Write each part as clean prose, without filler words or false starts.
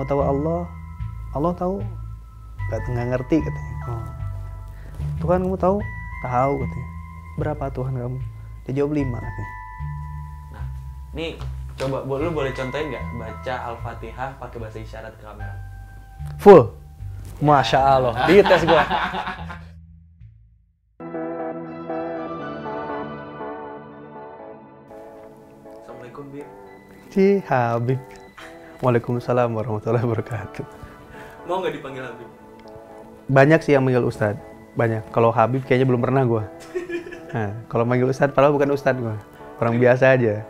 tahu Allah? Allah tahu? Nggak ngerti katanya. Oh. Tuhan kamu tahu? Tahu katanya. Berapa Tuhan kamu? Dia jawab 5 katanya. Nah, nih coba lu boleh contohin nggak baca Al-Fatihah pakai bahasa isyarat ke kamera? Full. Masya Allah. Di tes gua. Assalamualaikum, Bib. Ci Habib. Waalaikumsalam warahmatullahi wabarakatuh. Mau nggak dipanggil Habib? Banyak sih yang manggil Ustadz. Banyak. Kalau Habib kayaknya belum pernah gua. Nah, kalau manggil Ustadz padahal bukan Ustadz gua. Orang biasa aja.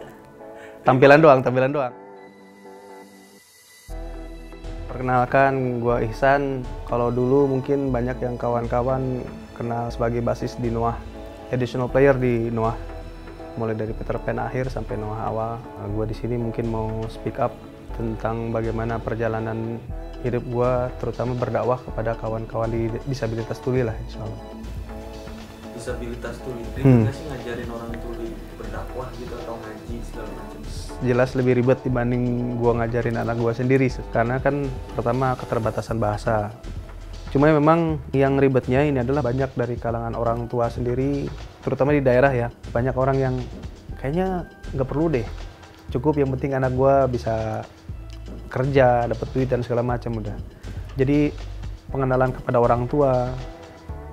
Tampilan doang. Perkenalkan, gua Ihsan. Kalau dulu mungkin banyak yang kawan-kawan kenal sebagai basis di Noah. Additional player di Noah. Mulai dari Peter Pan akhir sampai Noah awal. Nah, gua di sini mungkin mau speak up tentang bagaimana perjalanan hidup gua, terutama berdakwah kepada kawan-kawan di disabilitas tuli lah, insya Allah. Disabilitas tuli, ribet nggak sih ngajarin orang tuli berdakwah gitu atau ngaji segala macam? Jelas lebih ribet dibanding gua ngajarin anak gua sendiri, karena kan pertama keterbatasan bahasa. Cuma memang yang ribetnya ini adalah banyak dari kalangan orang tua sendiri, terutama di daerah ya. Banyak orang yang kayaknya nggak perlu deh, cukup yang penting anak gua bisa kerja, dapat duit dan segala macam udah. Jadi pengenalan kepada orang tua,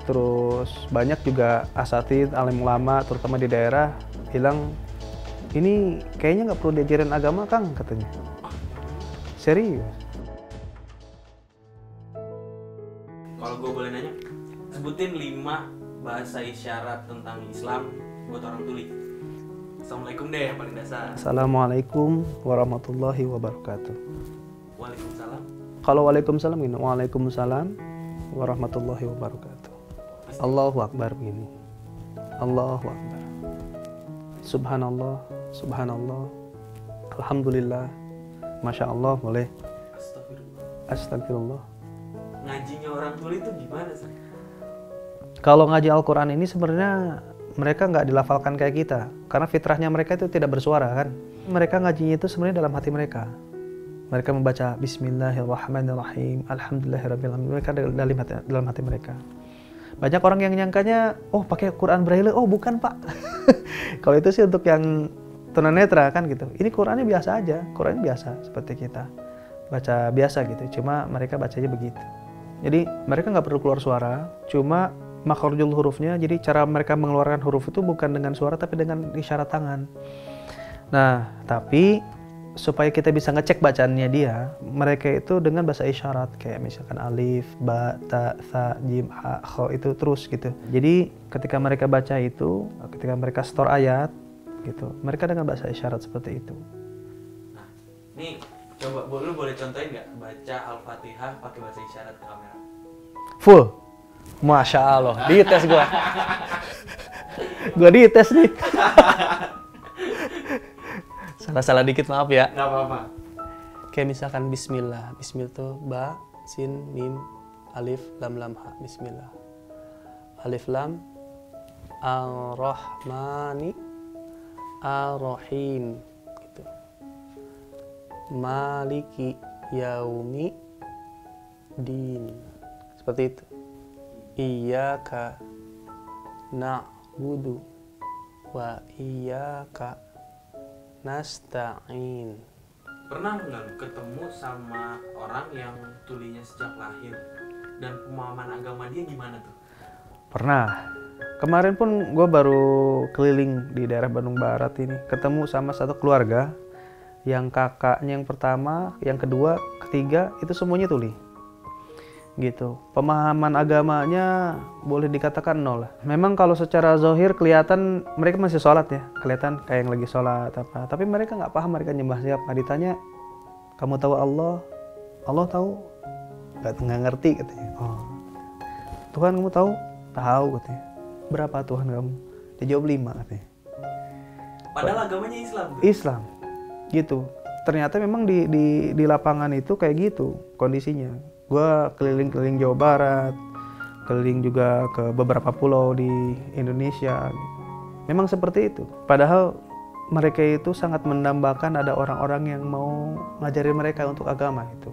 terus banyak juga asatidz, alim ulama, terutama di daerah bilang ini kayaknya nggak perlu diajarin agama Kang katanya. Serius. Kalau gue boleh nanya, sebutin 5 bahasa isyarat tentang Islam buat orang tuli. Assalamualaikum deh yang paling dasar. Assalamualaikum warahmatullahi wabarakatuh. Waalaikumsalam. Kalau waalaikumsalam ini, waalaikumsalam warahmatullahi wabarakatuh. Allahu Akbar begini. Allahu Akbar. Subhanallah, subhanallah. Alhamdulillah. Masya Allah, boleh. Astagfirullah. Astagfirullah. Ngajinya orang tuli itu gimana sih? Kalau ngaji Al-Quran ini sebenarnya mereka nggak dilafalkan kayak kita. Karena fitrahnya mereka itu tidak bersuara kan. Mereka ngajinya itu sebenarnya dalam hati mereka. Mereka membaca Bismillahirrahmanirrahim, Alhamdulillahirrahmanirrahim. Mereka dalam hati mereka. Banyak orang yang nyangkanya, oh pakai Quran Braille, oh bukan Pak. Kalau itu sih untuk yang tunanetra kan gitu. Ini Qurannya biasa aja, Qurannya biasa seperti kita. Baca biasa gitu, cuma mereka bacanya begitu. Jadi mereka nggak perlu keluar suara, cuma makhrajul hurufnya, jadi cara mereka mengeluarkan huruf itu bukan dengan suara tapi dengan isyarat tangan. Nah, tapi supaya kita bisa ngecek bacaannya dia, mereka itu dengan bahasa isyarat kayak misalkan alif, ba, ta, tha, jim, ha, kho itu terus gitu. Jadi ketika mereka baca itu, ketika mereka store ayat gitu, mereka dengan bahasa isyarat seperti itu. Nah, nih coba lu boleh contohin nggak baca Al-Fatihah pakai bahasa isyarat ke kamera? Full. Masya Allah, dites gua. Gua dites nih. Salah-salah dikit maaf ya. Nggak apa-apa. Kayak misalkan Bismillah. Bismillah tuh ba, sin, mim, alif, lam, lam, ha. Bismillah. Alif, lam, ar-Rahmani, ar-Rahim. Gitu. Maliki, yaumi, din. Seperti itu. Iyyaka na'budu wa iyyaka nasta'in. Pernah nggak lu ketemu sama orang yang tulinya sejak lahir dan pemahaman agama dia gimana tuh? Pernah. Kemarin pun gue baru keliling di daerah Bandung Barat ini, ketemu sama satu keluarga yang kakaknya yang pertama, yang kedua, ketiga itu semuanya tuli. Gitu. Pemahaman agamanya boleh dikatakan nol. Memang kalau secara zahir kelihatan mereka masih sholat ya, kelihatan kayak yang lagi sholat apa. Tapi mereka nggak paham mereka nyembah siapa. Ditanya, kamu tahu Allah? Allah tahu? Nggak ngerti katanya. Oh. Tuhan kamu tahu? Tahu katanya. Berapa Tuhan kamu? Dia jawab 5 katanya. Padahal agamanya Islam. Tuh. Islam. Gitu. Ternyata memang di lapangan itu kayak gitu kondisinya. Gue keliling-keliling Jawa Barat, keliling juga ke beberapa pulau di Indonesia. Memang seperti itu. Padahal mereka itu sangat mendambakan ada orang-orang yang mau ngajarin mereka untuk agama itu.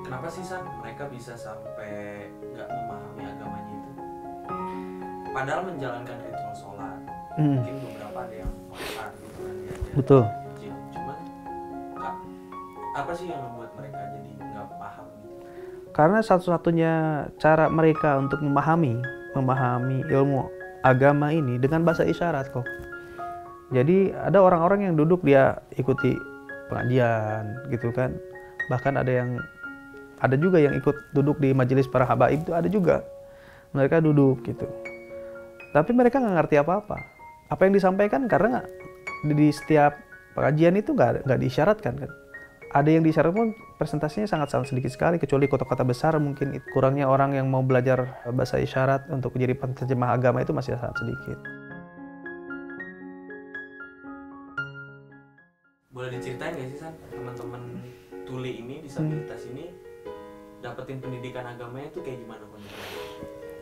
Kenapa sih San mereka bisa sampai nggak memahami agamanya itu? Padahal menjalankan ritual sholat, mungkin beberapa ada yang makan gitu kan dia Betul. kecil. Cuman apa sih yang membuat mereka jadi nggak paham gitu? Karena satu-satunya cara mereka untuk memahami ilmu agama ini dengan bahasa isyarat kok. Jadi ada orang-orang yang duduk dia ikuti pengajian gitu kan. Bahkan ada juga yang ikut duduk di majelis para habaib itu ada juga. Mereka duduk gitu. Tapi mereka nggak ngerti apa-apa. Apa yang disampaikan karena di setiap pengajian itu nggak diisyaratkan kan. Ada yang diisyaratkan pun presentasinya sangat-sangat sedikit sekali, kecuali kota-kota besar mungkin kurangnya orang yang mau belajar bahasa isyarat untuk menjadi penterjemah agama itu masih sangat sedikit. Boleh diceritain nggak sih San, teman-teman tuli ini, disabilitas ini dapetin pendidikan agamanya itu kayak gimana kondisinya?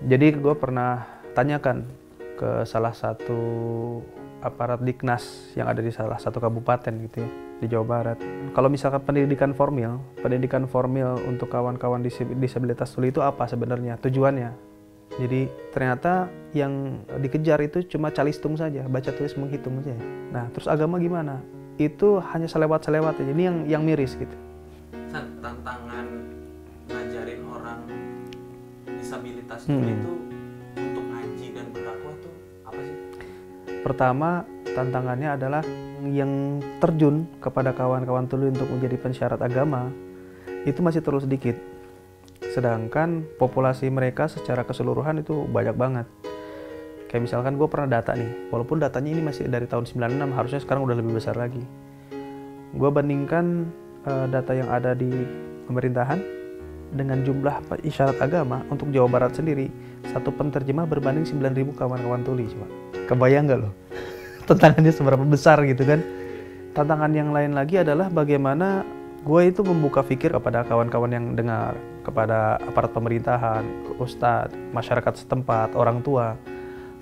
Jadi gue pernah tanyakan ke salah satu aparat Diknas yang ada di salah satu kabupaten gitu ya, di Jawa Barat. Kalau misalkan pendidikan formal untuk kawan-kawan disabilitas tuli itu apa sebenarnya tujuannya? Jadi ternyata yang dikejar itu cuma calistung saja, baca tulis menghitung saja. Nah terus agama gimana? Itu hanya selewat-selewat aja. Ini yang miris gitu. San, tantangan ngajarin orang disabilitas tuli itu untuk ngaji dan berdakwah tuh apa sih? Pertama, tantangannya adalah yang terjun kepada kawan-kawan tuli untuk menjadi pensyarat agama itu masih terlalu sedikit. Sedangkan populasi mereka secara keseluruhan itu banyak banget. Kayak misalkan gue pernah data nih, walaupun datanya ini masih dari tahun 96, harusnya sekarang udah lebih besar lagi. Gue bandingkan data yang ada di pemerintahan dengan jumlah isyarat agama untuk Jawa Barat sendiri, satu penterjemah berbanding 9.000 kawan-kawan tuli. Coba. Kebayang gak loh? Tantangannya seberapa besar gitu kan? Tantangan yang lain lagi adalah bagaimana gue itu membuka pikir kepada kawan-kawan yang dengar, kepada aparat pemerintahan, ustadz, masyarakat setempat, orang tua,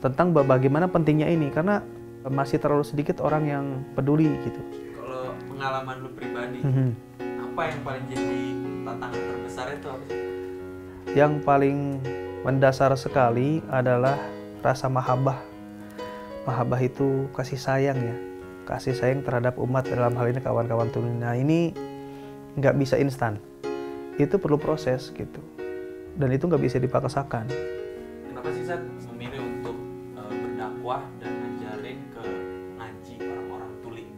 tentang bagaimana pentingnya ini, karena masih terlalu sedikit orang yang peduli gitu. Kalau pengalaman lu pribadi, apa yang paling jadi tantangan terbesar itu apa sih? Yang paling mendasar sekali adalah rasa mahabbah. Mahabbah itu kasih sayang ya, kasih sayang terhadap umat, dalam hal ini kawan-kawan tuli. Nah ini nggak bisa instan, itu perlu proses gitu, dan itu nggak bisa dipaksakan. Kenapa sih San memilih untuk berdakwah dan ngajarin ke ngaji orang-orang tuli?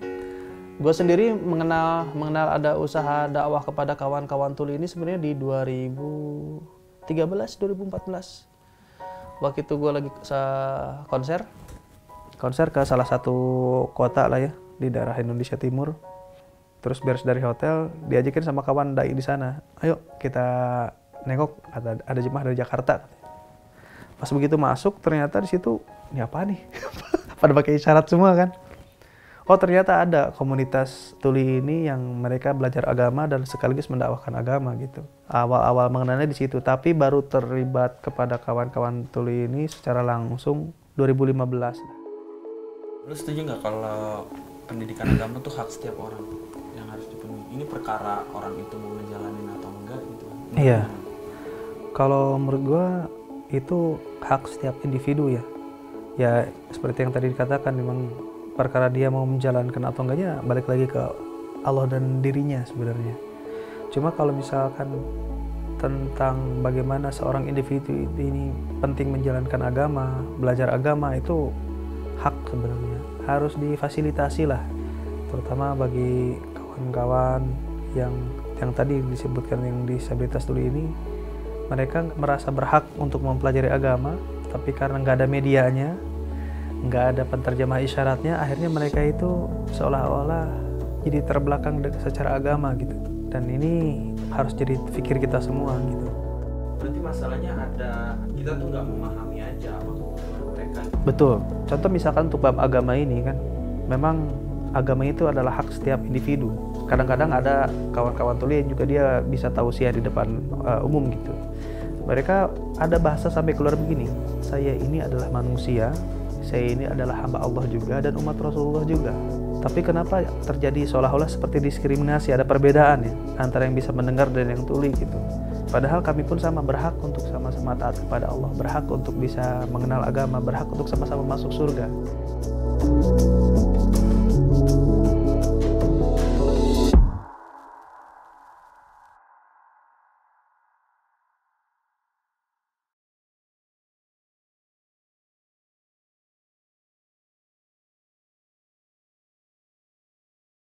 Gue sendiri mengenal ada usaha dakwah kepada kawan-kawan tuli ini sebenarnya di 2013-2014. Waktu itu gue lagi konser ke salah satu kota lah ya di daerah Indonesia Timur. Terus beres dari hotel diajakin sama kawan dai di sana, ayo kita nengok ada jemaah dari Jakarta. Pas begitu masuk ternyata di situ ini apa nih? Pada pakai isyarat semua kan. Oh ternyata ada komunitas tuli ini yang mereka belajar agama dan sekaligus mendakwahkan agama gitu. Awal-awal mengenalnya di situ, tapi baru terlibat kepada kawan-kawan tuli ini secara langsung 2015. Lu setuju nggak kalau pendidikan agama tuh hak setiap orang yang harus dipenuhi? Ini perkara orang itu mau ngejalanin atau enggak gitu kan? Iya. Kalau menurut gua itu hak setiap individu ya. Ya seperti yang tadi dikatakan, memang perkara dia mau menjalankan atau enggaknya balik lagi ke Allah dan dirinya sebenarnya. Cuma kalau misalkan tentang bagaimana seorang individu ini penting menjalankan agama, belajar agama, itu hak sebenarnya. Harus difasilitasi lah, terutama bagi kawan-kawan yang tadi disebutkan yang disabilitas tuli ini. Mereka merasa berhak untuk mempelajari agama, tapi karena nggak ada medianya, nggak ada penterjemah isyaratnya, akhirnya mereka itu seolah-olah jadi terbelakang secara agama gitu. Dan ini harus jadi pikir kita semua gitu. Berarti masalahnya ada, kita tuh nggak memahami aja apa kebutuhan mereka. Betul. Contoh misalkan untuk bab agama ini kan, memang agama itu adalah hak setiap individu. Kadang-kadang ada kawan-kawan tuli yang juga dia bisa tausiah di depan umum gitu. Mereka ada bahasa sampai keluar begini, saya ini adalah manusia, saya ini adalah hamba Allah juga dan umat Rasulullah juga. Tapi kenapa terjadi seolah-olah seperti diskriminasi, ada perbedaan ya antara yang bisa mendengar dan yang tuli gitu. Padahal kami pun sama, berhak untuk sama-sama taat kepada Allah, berhak untuk bisa mengenal agama, berhak untuk sama-sama masuk surga.